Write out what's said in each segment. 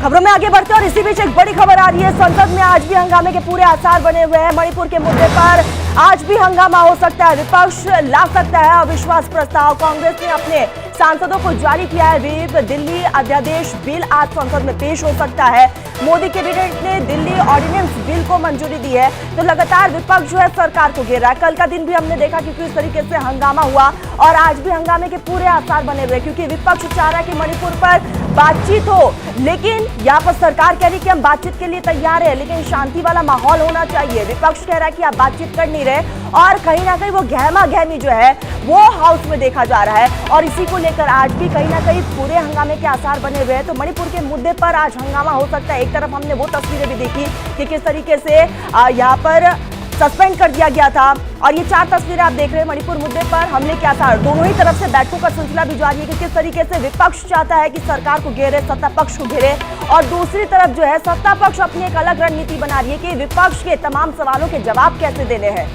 खबरों में आगे बढ़ते हैं और इसी बीच एक बड़ी खबर आ रही है। संसद में आज भी हंगामे के पूरे आसार बने हुए हैं। मणिपुर के मुद्दे पर आज भी हंगामा हो सकता है। विपक्ष ला सकता है अविश्वास प्रस्ताव। कांग्रेस ने अपने सांसदों को जारी किया है व्हिप। दिल्ली अध्यादेश बिल आज संसद में पेश हो सकता है। मोदी कैबिनेट ने दिल्ली ऑर्डिनेंस बिल को मंजूरी दी है, तो लगातार विपक्ष जो है सरकार को घेर रहा है। कल का दिन भी हमने देखा कि किस तरीके से हंगामा हुआ और आज भी हंगामे के पूरे आसार बने हुए, क्योंकि विपक्ष चाह रहा है कि मणिपुर पर बातचीत हो, लेकिन यहाँ पर सरकार कह रही कि हम बातचीत के लिए तैयार है, लेकिन शांति वाला माहौल होना चाहिए। विपक्ष कह रहा है कि आप बातचीत कर नहीं रहे और कहीं ना कहीं वो गहमा गहमी जो है वो हाउस में देखा जा रहा है और इसी को लेकर आज भी कहीं ना कहीं पूरे हंगामे के आसार बने हुए हैं। तो मणिपुर के मुद्दे पर आज हंगामा हो सकता है। एक तरफ हमने वो तस्वीरें भी देखी कि किस तरीके से यहाँ पर सस्पेंड कर दिया गया था और ये 4 तस्वीरें आप देख रहे हैं। मणिपुर मुद्दे पर हमले के आसार, दोनों ही तरफ से बैठकों का सिलसिला भी जारी है कि किस तरीके से विपक्ष चाहता है कि सरकार को घेरे, सत्ता पक्ष को घेरे और दूसरी तरफ जो है सत्ता पक्ष अपनी एक अलग रणनीति बना रही है कि विपक्ष के तमाम सवालों के जवाब कैसे देने हैं।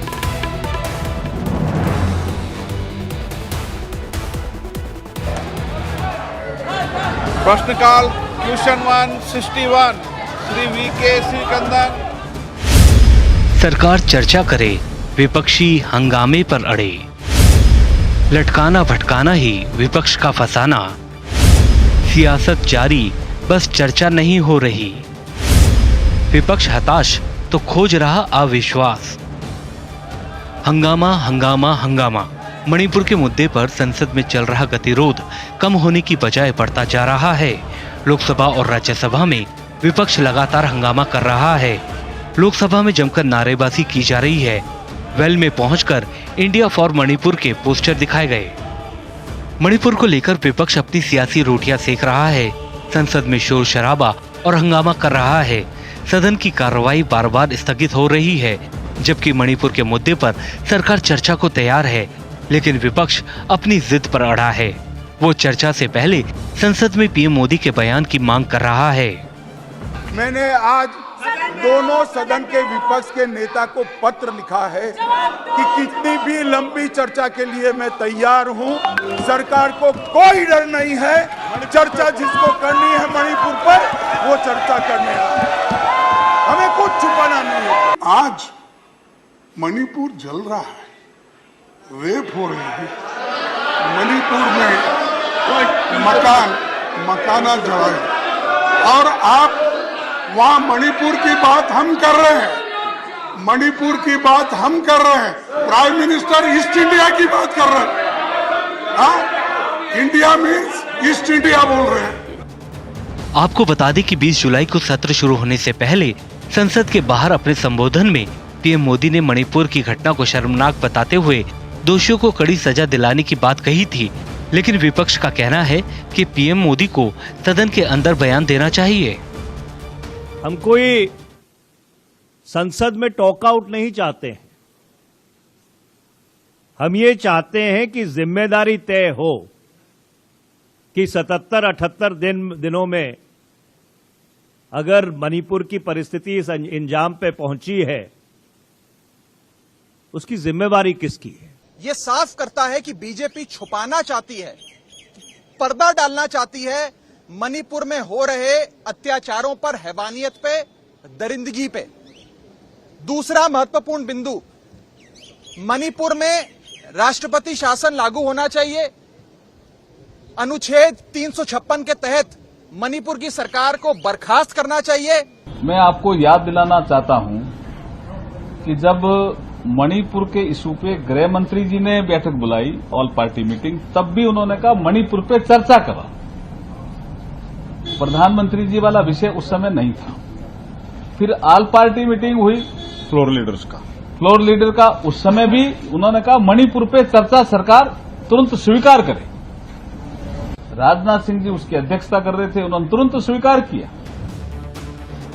प्रश्नकाल क्वेश्चन 161 श्री वीके श्रीकंदन। सरकार चर्चा करे, विपक्षी हंगामे पर अड़े। लटकाना भटकाना ही विपक्ष का फसाना। सियासत जारी, बस चर्चा नहीं हो रही। विपक्ष हताश तो खोज रहा अविश्वास। हंगामा हंगामा हंगामा। मणिपुर के मुद्दे पर संसद में चल रहा गतिरोध कम होने की बजाय बढ़ता जा रहा है। लोकसभा और राज्यसभा में विपक्ष लगातार हंगामा कर रहा है। लोकसभा में जमकर नारेबाजी की जा रही है। वेल में पहुंचकर इंडिया फॉर मणिपुर के पोस्टर दिखाए गए। मणिपुर को लेकर विपक्ष अपनी सियासी रोटियां सेक रहा है। संसद में शोर शराबा और हंगामा कर रहा है। सदन की कार्रवाई बार बार स्थगित हो रही है, जबकि मणिपुर के मुद्दे पर सरकार चर्चा को तैयार है, लेकिन विपक्ष अपनी जिद पर अड़ा है। वो चर्चा से पहले संसद में पीएम मोदी के बयान की मांग कर रहा है। मैंने आज दोनों सदन के विपक्ष के नेता को पत्र लिखा है कि कितनी भी लंबी चर्चा के लिए मैं तैयार हूं। सरकार को कोई डर नहीं है। चर्चा जिसको करनी है मणिपुर पर, वो चर्चा करने आए। हमें कुछ छुपाना नहीं है। आज मणिपुर जल रहा है, रेप हो रहे हैं। मणिपुर में मकाना जलाए और आप वहाँ मणिपुर की बात हम कर रहे हैं। मणिपुर की बात हम कर रहे हैं। प्राइम मिनिस्टर ईस्ट इंडिया की बात कर रहे हैं। हाँ, इंडिया मीन्स ईस्ट इंडिया बोल रहे हैं। आपको बता दें कि 20 जुलाई को सत्र शुरू होने से पहले संसद के बाहर अपने संबोधन में पीएम मोदी ने मणिपुर की घटना को शर्मनाक बताते हुए दोषियों को कड़ी सजा दिलाने की बात कही थी, लेकिन विपक्ष का कहना है कि पीएम मोदी को सदन के अंदर बयान देना चाहिए। हम कोई संसद में टॉक आउट नहीं चाहते हैं। हम ये चाहते हैं कि जिम्मेदारी तय हो कि 77-78 दिनों में अगर मणिपुर की परिस्थिति इस अंजाम पे पहुंची है, उसकी जिम्मेवारी किसकी है। ये साफ करता है कि बीजेपी छुपाना चाहती है, पर्दा डालना चाहती है मणिपुर में हो रहे अत्याचारों पर, हैवानियत पे, दरिंदगी पे। दूसरा महत्वपूर्ण बिंदु, मणिपुर में राष्ट्रपति शासन लागू होना चाहिए। अनुच्छेद 356 के तहत मणिपुर की सरकार को बर्खास्त करना चाहिए। मैं आपको याद दिलाना चाहता हूं कि जब मणिपुर के इशू पे गृह मंत्री जी ने बैठक बुलाई, ऑल पार्टी मीटिंग, तब भी उन्होंने कहा मणिपुर पे चर्चा करा। प्रधानमंत्री जी वाला विषय उस समय नहीं था। फिर ऑल पार्टी मीटिंग हुई फ्लोर लीडर का उस समय भी उन्होंने कहा मणिपुर पे चर्चा सरकार तुरंत स्वीकार करे। राजनाथ सिंह जी उसकी अध्यक्षता कर रहे थे, उन्होंने तुरंत स्वीकार किया।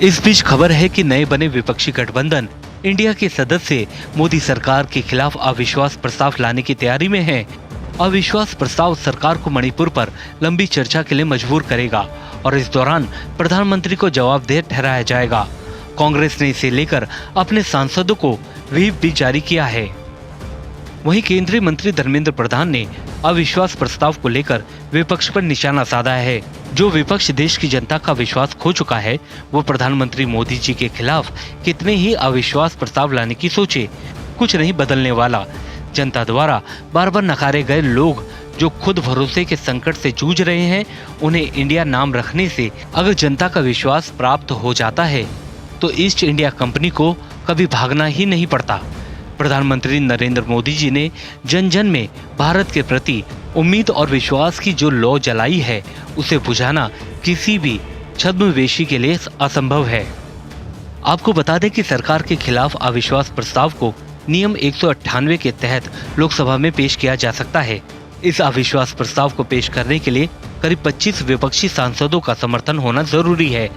इस बीच खबर है कि नए बने विपक्षी गठबंधन इंडिया के सदस्य मोदी सरकार के खिलाफ अविश्वास प्रस्ताव लाने की तैयारी में है। अविश्वास प्रस्ताव सरकार को मणिपुर पर लंबी चर्चा के लिए मजबूर करेगा और इस दौरान प्रधानमंत्री को जवाबदेह ठहराया जाएगा। कांग्रेस ने इसे लेकर अपने सांसदों को व्हिप भी जारी किया है। वहीं केंद्रीय मंत्री धर्मेंद्र प्रधान ने अविश्वास प्रस्ताव को लेकर विपक्ष पर निशाना साधा है। जो विपक्ष देश की जनता का विश्वास खो चुका है, वो प्रधानमंत्री मोदी जी के खिलाफ कितने ही अविश्वास प्रस्ताव लाने की सोचे, कुछ नहीं बदलने वाला। जनता द्वारा बार बार नकारे गए लोग जो खुद भरोसे के संकट से जूझ रहे हैं, उन्हें इंडिया नाम रखने से अगर जनता का विश्वास प्राप्त हो जाता है तो ईस्ट इंडिया कंपनी को कभी भागना ही नहीं पड़ता। प्रधानमंत्री नरेंद्र मोदी जी ने जन जन में भारत के प्रति उम्मीद और विश्वास की जो लौ जलाई है, उसे बुझाना किसी भी छद्मवेशी के लिए असंभव है। आपको बता दें कि सरकार के खिलाफ अविश्वास प्रस्ताव को नियम 198 के तहत लोकसभा में पेश किया जा सकता है। इस अविश्वास प्रस्ताव को पेश करने के लिए करीब 25 विपक्षी सांसदों का समर्थन होना जरूरी है।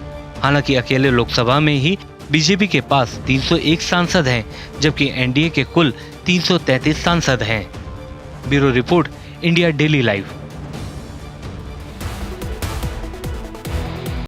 हालांकि अकेले लोकसभा में ही बीजेपी के पास 301 सांसद हैं, जबकि एनडीए के कुल 333 सांसद हैं। Bureau report, India daily live.